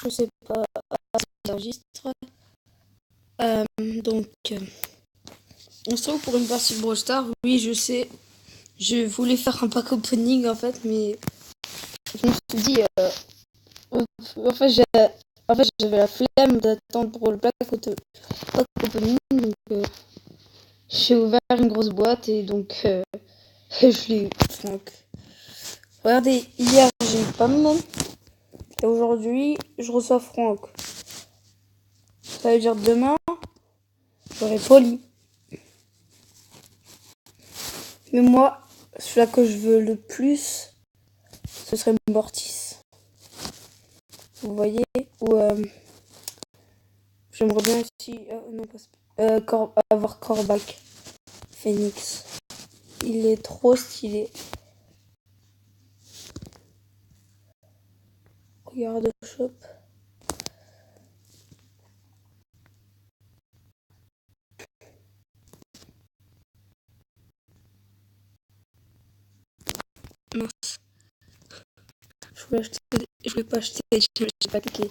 je sais pas si j'enregistre. Donc, on se retrouve pour une partie de Brawl Stars. Oui, je sais, je voulais faire un pack opening en fait, mais je me suis dit, en fait, j'avais la flemme d'attendre pour le pack opening, donc j'ai ouvert une grosse boîte et donc je l'ai eu. Donc, regardez, hier j'ai eu Pam et aujourd'hui je reçois Franck. Ça veut dire demain j'aurai Polly. Mais moi, celui-là que je veux le plus, ce serait Mortis. Vous voyez? Ou j'aimerais bien aussi non, pas, avoir Corbac Phoenix. Il est trop stylé. Regarde le shop. Mince. Je voulais pas acheter, j'ai pas cliqué.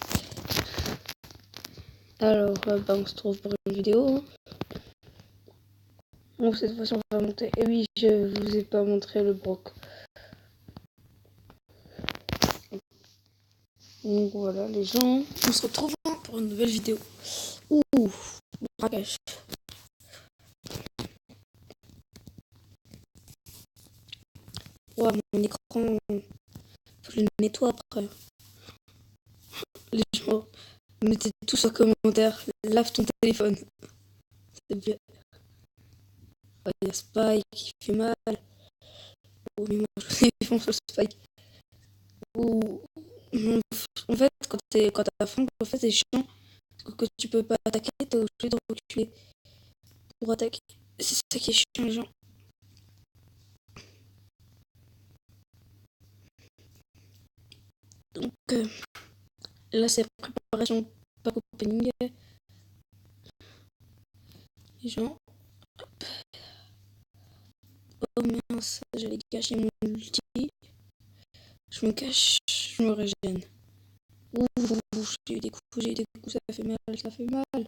Alors, on se trouve pour une vidéo. Donc cette fois-ci on va monter. Et oui, je vous ai pas montré le broc. Donc voilà les gens. On se retrouve pour une nouvelle vidéo. Ouh, braquage. Ouais, mon écran, je le nettoie après. Les gens, mettez tous en commentaire. Lave ton téléphone. C'est bien. Il y a Spike qui fait mal. Oh, mais moi je défonce le Spike. Ou en fait, quand t'as faim, en fait, c'est chiant. Que tu peux pas attaquer, t'es obligé de reculer pour attaquer. C'est ça qui est chiant, les gens. Donc là, c'est la préparation pack opening. Les gens. Oh mince, j'allais cacher mon ulti. Je me cache, je me régène. Ouh, j'ai eu des coups, ça fait mal, ça fait mal.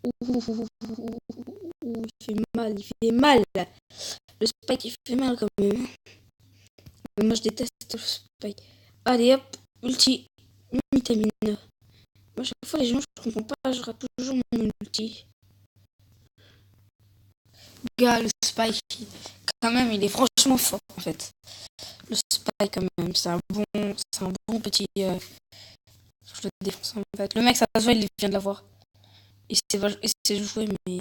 Ouh, il fait mal, il fait mal. Le spike, il fait mal quand même. Mais moi, je déteste le spike. Allez hop, ulti, vitamine. Moi, à chaque fois, les gens, je comprends pas, je rate toujours mon ulti. Gars, le spike, quand même, il est franchement fort en fait. Le spike, quand même, c'est un bon petit. Je le défonce en fait. Le mec, ça se voit, il vient de l'avoir. Il s'est joué, mais.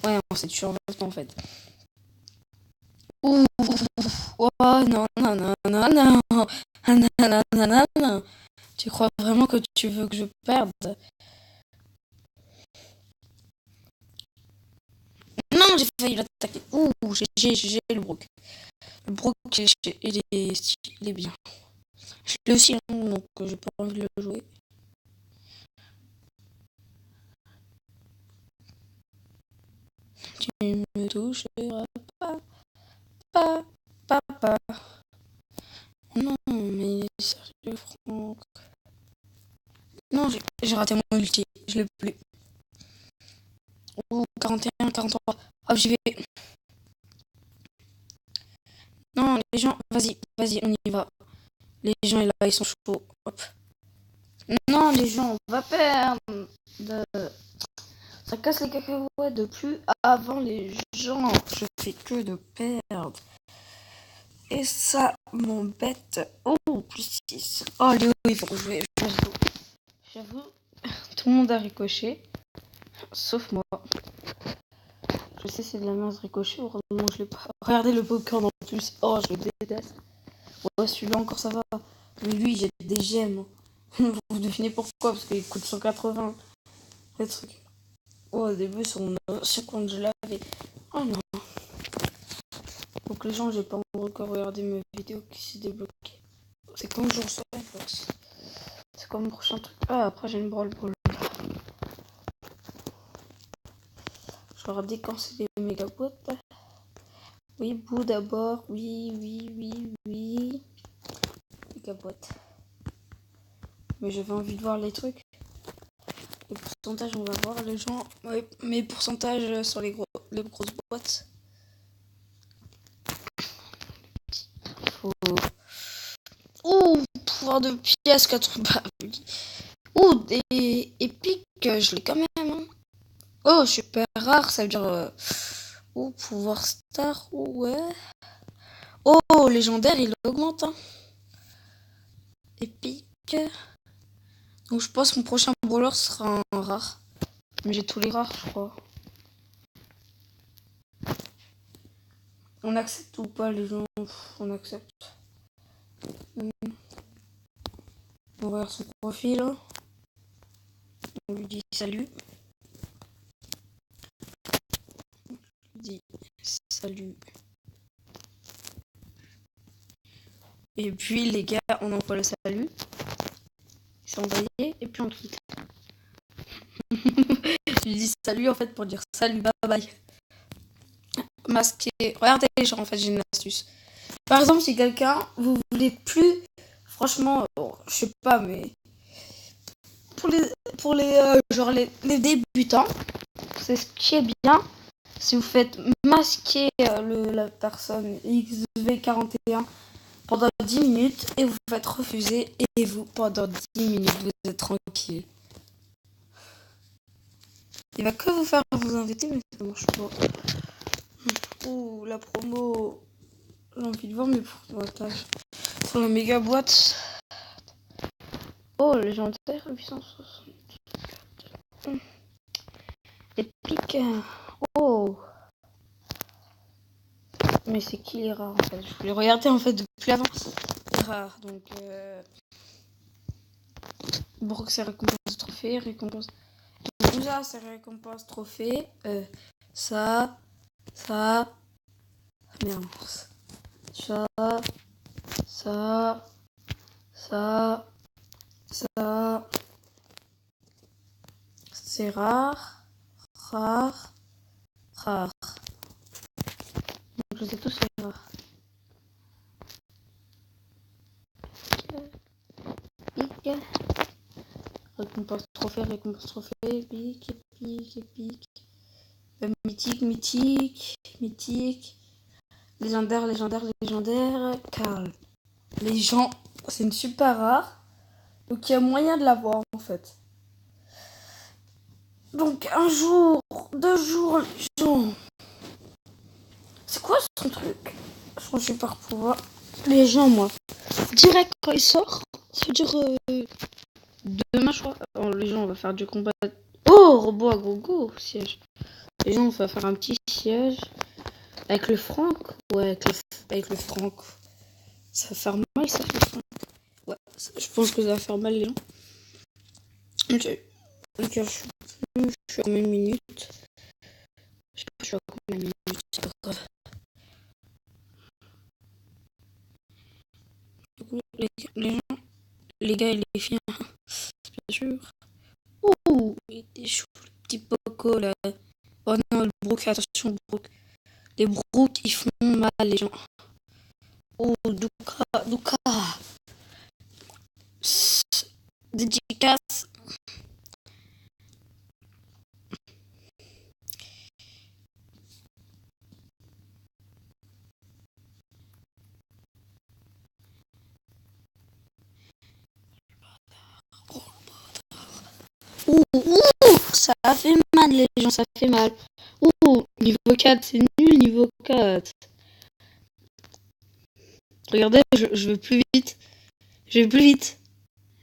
Ouais, non, c'est toujours en fait. Ouh, oh non, non, non, non, non. Ah, non, non, non, non, non. Tu crois vraiment que tu veux que je perde? Non, j'ai failli l'attaquer. Ouh, j'ai le Brook. Le Brook, il est bien. Je l'ai aussi, hein, donc j'ai pas envie de le jouer. Tu me toucheras pas, papa. Non, mais sérieux, Franck. Non, j'ai raté mon ulti. Je l'ai plus. Oh, 41, 43. Hop, j'y vais. Non, les gens, vas-y, on y va. Les gens, là, ils sont chauds. Hop. Non, les gens, on va perdre. Ça casse les cacahuètes de plus avant les gens. Je fais que de perdre. Et ça m'embête. Oh, plus 6. Oh, Léo, il faut jouer. J'avoue, tout le monde a ricoché. Sauf moi. Je sais, c'est de la merde ricochet. Heureusement, je l'ai pas. Regardez le popcorn en plus. Oh, je le déteste. Ouais, celui-là encore, ça va. Mais lui, j'ai des gemmes. Vous devinez pourquoi? Parce qu'il coûte 180. Le truc. Oh, au début, son compte, je l'avais. Oh non. Donc, les gens, j'ai pas encore regardé mes vidéos qui s'est débloquées. C'est comme je reçois la force. C'est comme le prochain truc. Ah, après, j'ai une Brawl Ball. Je leur dis quand c'est des méga boîtes. Oui, Bou d'abord. Oui. méga boîte. Mais j'avais envie de voir les trucs. Les pourcentages, on va voir les gens. Ouais, mes pourcentages sur les grosses boîtes. Faut... Ouh, pouvoir de pièces 80. Ouh, des épiques, je l'ai quand même. Hein. Oh, super rare, ça veut dire... Oh, pouvoir star, ouais. Oh, légendaire, il augmente. Hein. Épique. Donc je pense que mon prochain brawler sera un rare. Mais j'ai tous les rares, je crois. On accepte ou pas les gens? On accepte. On regarde son profil. On lui dit salut. On lui dit salut. Et puis les gars, on envoie le salut. C'est envoyé et puis on quitte. Je lui dis salut en fait pour dire salut, bye bye. Masqué. Regardez les gens, en fait, j'ai une astuce. Par exemple, si quelqu'un, vous voulez plus, franchement, je sais pas, mais pour les genre les débutants, c'est ce qui est bien. Si vous faites masquer la personne XV41 pendant 10 minutes et vous faites refuser et vous, pendant 10 minutes, vous êtes tranquille. Il va que vous faire vous inviter, mais ça marche pas. Ouh, la promo. J'ai envie de voir mes pourcentages. Sur la méga boîte. Oh, légendaire 860. Épique. Oh. Mais c'est qui les rares en fait? Je voulais regarder en fait depuis avant. Rares, donc Brock, c'est récompense trophée, récompense. Déjà, c'est récompense trophée. Ça. Merde. Ça. C'est rare. Donc je sais tous les rares. Pique. Récompense trophée, pique. Mythique. Légendaire. Carl. Les gens, c'est une super rare. Donc il y a moyen de l'avoir en fait. Donc un jour, 2 jours, les gens. C'est quoi son truc? Je suis par pouvoir. Les gens, moi. Direct quand il sort, ça veut dire demain, je crois. Alors, les gens, on va faire du combat. Oh, robot à gogo, siège. Les gens, on va faire un petit siège. Avec le Franck. Ouais, avec le Franck. Ça va faire mal, ça fait Franck. Ouais, je pense que ça va faire mal, les gens. Ok, je suis à combien de minutes? Je sais pas, je suis à combien de minutes, c'est pas grave. Du coup, les gens, les gars et les filles, bien sûr. Ouh, il était chaud, le petit Poco là. Oh non, le Brook, attention, Brook. Les Brook, ils font mal, les gens. Oh, Douka. Dédicace. Ça fait mal, les gens, ça fait mal. Ouh, niveau 4, c'est nul, niveau 4. Regardez, je vais plus vite.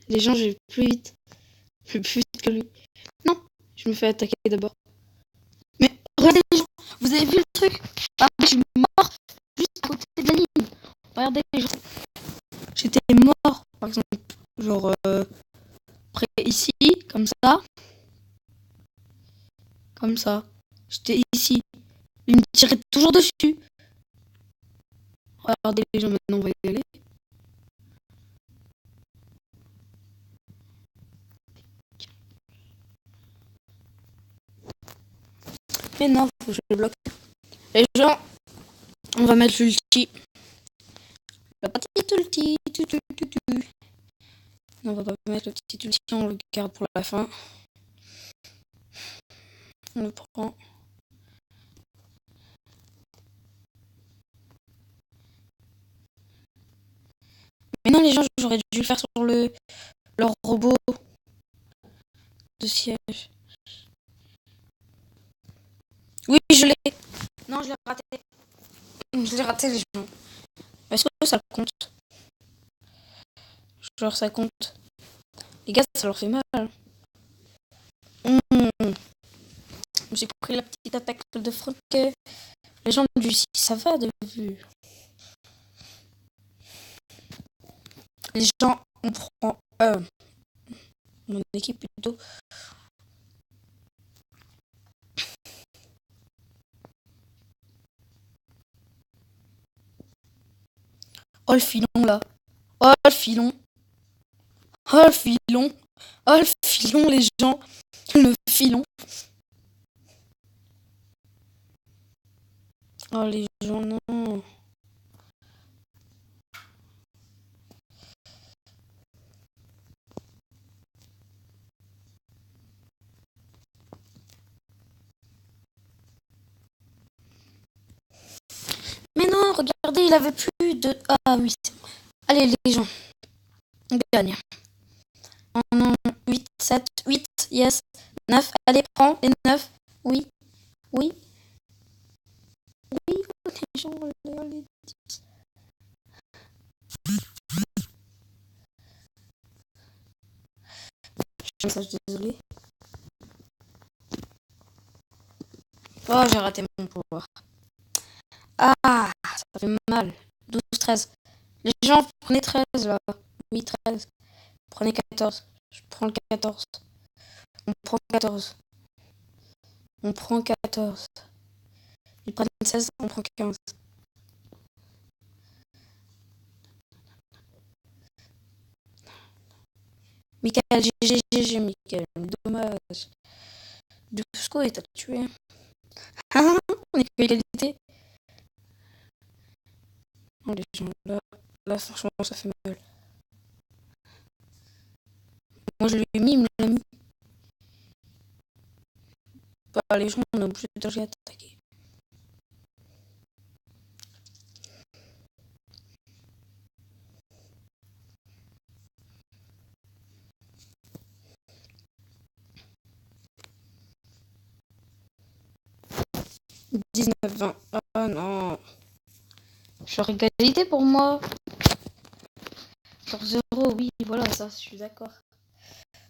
Les gens, je vais plus vite. Je vais plus vite que lui. Non, je me fais attaquer d'abord. Mais regardez les gens, vous avez vu le truc? Ah, je suis mort juste à côté de la ligne. Regardez les gens. J'étais mort, par exemple. Genre, près ici, comme ça. Comme ça. J'étais ici. Il me tirait toujours dessus. Regardez les gens, maintenant on va y aller. Mais non, faut que je le bloque. Les gens, on va mettre l'ulti. La petite ulti. On va pas mettre le petit outil, on le garde pour la fin. On le prend. Mais non, les gens, j'aurais dû le faire sur leur robot de siège. Oui, je l'ai. Non, je l'ai raté. Je l'ai raté, les gens. Est-ce que ça compte? Genre, ça compte. Les gars, ça leur fait mal. J'ai pris la petite attaque de Franck. Les gens du 6, ça va de vue. Les gens, on prend mon équipe plutôt. Oh le filon là. Oh le filon. Oh le filon. Oh le filon les gens. Le filon. Oh les gens non. Mais non, regardez, il avait plus de... Ah oui, c'est bon. Allez les gens. On gagne. Oh non, 8, 7, 8, yes. 9, allez, prends les 9. Oui, oui, oui, les gens, les 10. Message, désolé. Oh, j'ai raté mon pouvoir. Ah, ça fait mal. 12, 13. Les gens, prenez 13 là. Oui, 13. Prenez 14. Je prends le 14. On prend 14. On prend 14. Ils prennent 16, on prend 15. Michael, GG, Michael. Dommage. Dusko est à tuer. Ah, on est que égalité. Oh, les gens, là, franchement, ça fait mal. Moi, je lui ai mis, il me l'a mis. Bah, les gens, on est obligé de réattaquer. « 19-20. Oh non. Je suis en égalité pour moi. 14 euros, oui, voilà, ça, je suis d'accord.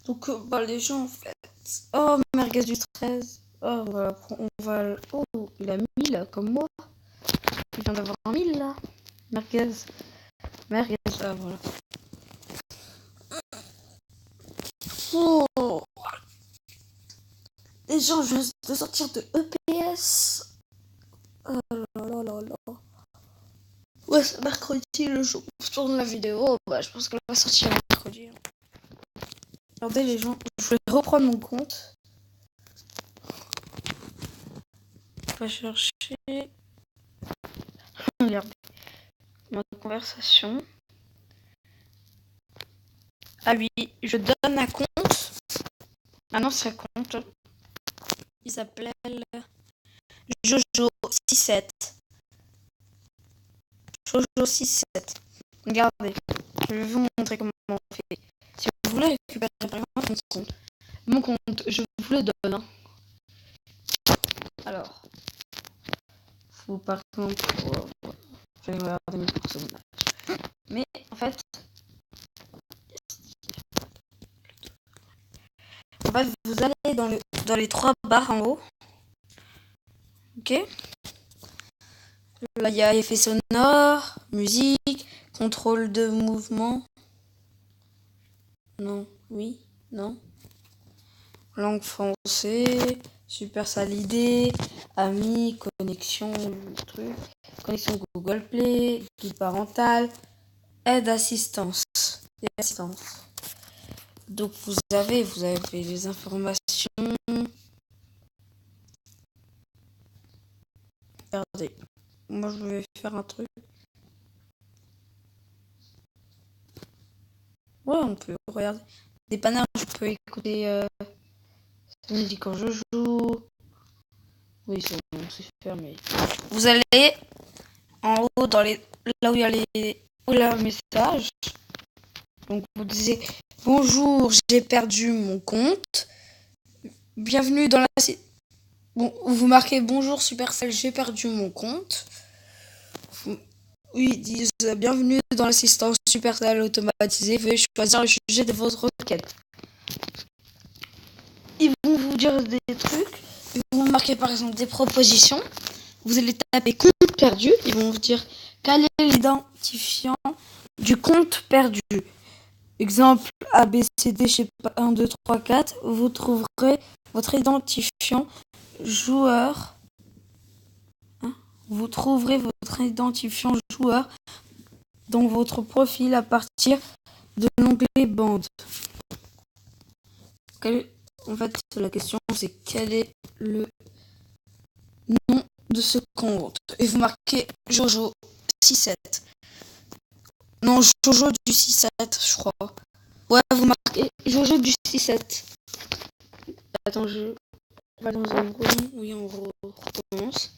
Donc, bah, les gens, en fait. Oh, merguez du 13. Oh, on va. Oh, il a 1000 comme moi. Il vient d'avoir 1000 là. Merguez. Merguez, ah, voilà. Oh. Les gens, je viens de sortir de EPS. Oh là là là là. Ouais, c'est mercredi le jour où je tourne la vidéo. Bah, je pense qu'elle va sortir mercredi. Regardez les gens, je vais reprendre mon compte. On va chercher. Regardez. Ma conversation. Ah oui, je donne un compte. Ah non, c'est un compte. Il s'appelle Jojo67. Jojo67. Regardez. Je vais vous montrer comment on fait. Si vous voulez récupérer par exemple mon compte. Mon compte, je vous le donne. Hein. Alors. Faut par exemple. Je vais regarder mes personnages. Mais en fait, vous allez dans les 3 barres en haut. Ok. Là, il y a effet sonore, musique, contrôle de mouvement. Non, oui, non. Langue française, super salidé, amis, connexion, truc, connexion Google Play, guide parental, aide assistance. Et assistance. Donc vous avez les informations. Regardez, moi je vais faire un truc. Ouais, on peut regarder. Dépannage, je peux écouter la musique quand je joue. Oui, c'est fermé. Vous allez en haut, là où il y a le message. Donc vous disiez bonjour, j'ai perdu mon compte. Bienvenue dans la... Bon, vous marquez bonjour Supercell, j'ai perdu mon compte. Oui, ils disent bienvenue dans l'assistance Supercell automatisée. Veuillez choisir le sujet de votre requête. Ils vont vous dire des trucs. Ils vont vous marquer par exemple des propositions. Vous allez taper compte perdu. Ils vont vous dire quel est l'identifiant du compte perdu. Exemple ABCD, je sais pas, 1, 2, 3, 4. Vous trouverez votre identifiant joueur. Vous trouverez votre identifiant joueur dans votre profil à partir de l'onglet bande. En fait, la question c'est quel est le nom de ce compte. Et vous marquez Jojo 67. Non, Jojo du 67, je crois. Ouais, vous marquez Jojo du 67. Attends, je vais dans un volume. Oui, on recommence.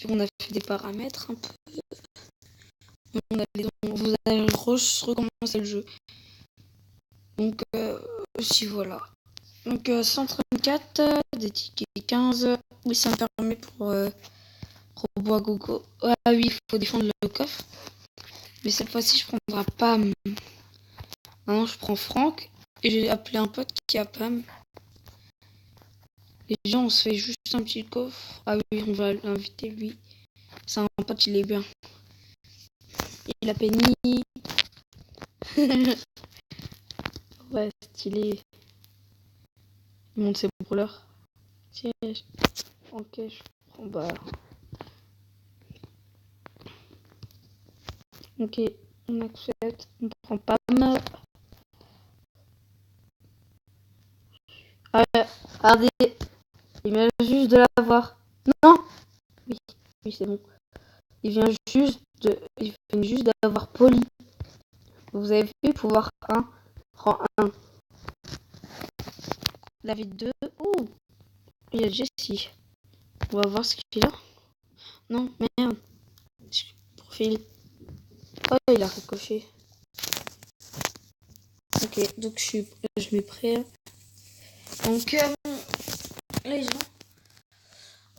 On a fait des paramètres un peu. Vous allez recommencer le jeu. Donc, si voilà. Donc, 134, des tickets 15. Oui, ça me permet pour robot à gogo. Ah oui, il faut défendre le coffre. Mais cette fois-ci, je prendrai Pam. Non, je prends Franck. Et j'ai appelé un pote qui a Pam. Et déjà, on se fait juste un petit coffre. Ah oui, on va l'inviter, lui. C'est un pote, il est bien. Il a Penny. Ouais, stylé. Il monte ses brawlers. Tiens. Ok, je prends bah. Ok, on accepte. On prend Pam. Ah, regardez. Il vient juste de l'avoir. Non. Oui, oui, c'est bon. Il vient juste d'avoir Poli. Vous avez vu pouvoir 1, rang 1. David 2. Ouh, il y a Jessie. On va voir ce qu'il a. Non, merde. Profil. Oh, il a ricoché. Ok, donc je mets prêt. Donc, les gens.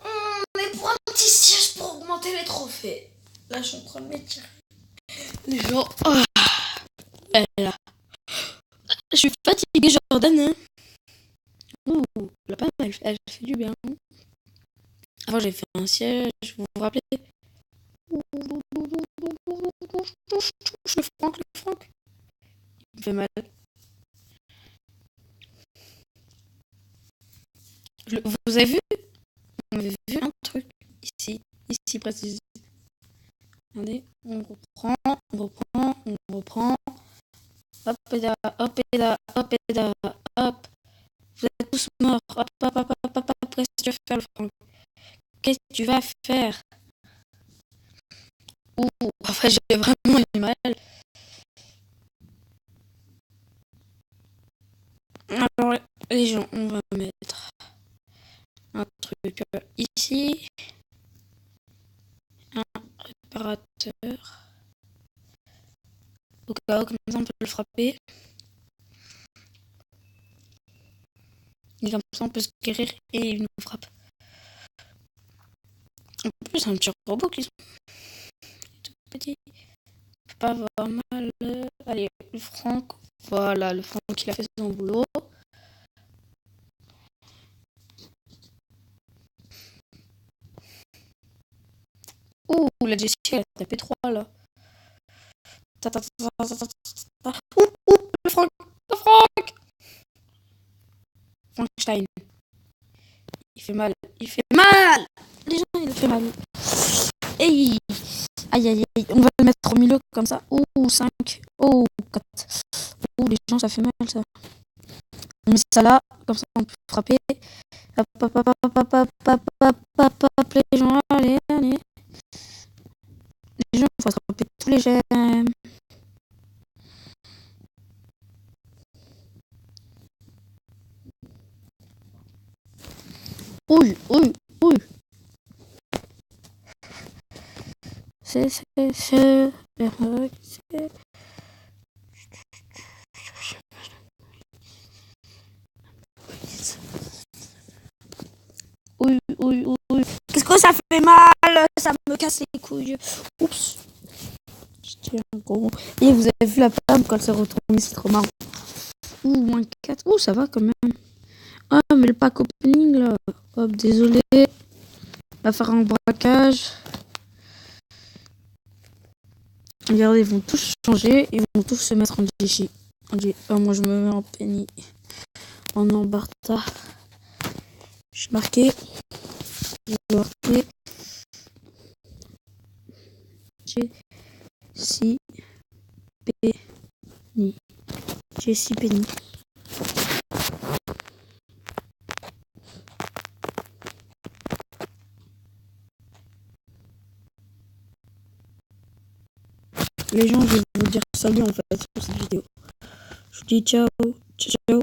On est pour un petit siège pour augmenter les trophées. Là, je suis en train de m'étirer. Les gens. Oh, là. Je suis fatiguée, Jordan. Hein. Ouh, la Pam, elle fait du bien. Avant, j'ai fait un siège, vous vous rappelez? Le Franck. Il me fait mal. Vous avez vu? On avait vu un truc ici, précis. Attendez, on reprend. Hop et là, hop et là, hop et là, hop. Vous êtes tous morts. Hop, hop, hop, hop, hop, hop. Qu'est-ce que tu vas faire, le Franck? Qu'est-ce que tu vas faire? Ouh, en fait, j'ai vraiment eu mal. Alors, les gens, on va mettre un truc ici. Un réparateur. Au cas où, comme ça, on peut le frapper. Et comme ça, on peut se guérir et il nous frappe. En plus, c'est un petit robot qui est tout petit. Il peut pas avoir mal. Allez, le Franck. Voilà, le Franck, il a fait son boulot. Ouh, la Jessie, elle a tapé 3 là. Ouh, le Franck. Le Franck. Frankenstein. Il fait mal. Il fait mal. Les gens, il fait mal. Hey. Aïe, aïe, aïe. On va le mettre au milieu comme ça. Ouh, 5. Oh, 4. Ouh, les gens, ça fait mal ça. On met ça là. Comme ça, on peut frapper. Hop, hop, hop, hop, hop, hop, hop, hop, hop, hop, les gens, allez, allez. Les gens, il faut attraper tous les gemmes. Oui, oui, oui. C'est. Oui, oui, oui. Qu'est-ce que ça fait mal? Ça me casse les couilles. Oups. J'étais un gros. Et vous avez vu la femme quand elle s'est retournée, c'est trop marrant. Ouh, moins 4. Ouh, ça va quand même. Ah, mais le pack opening là. Hop, désolé. On va faire un braquage. Regardez, ils vont tous changer. Ils vont tous se mettre en Gigi. Oh, moi, je me mets en Penny. En Ambarta. Je suis marqué. Je vais marquer. Jessie Penny. Jessie Penny. Les gens, je vais vous dire salut en fait sur cette vidéo. Je vous dis ciao. Ciao.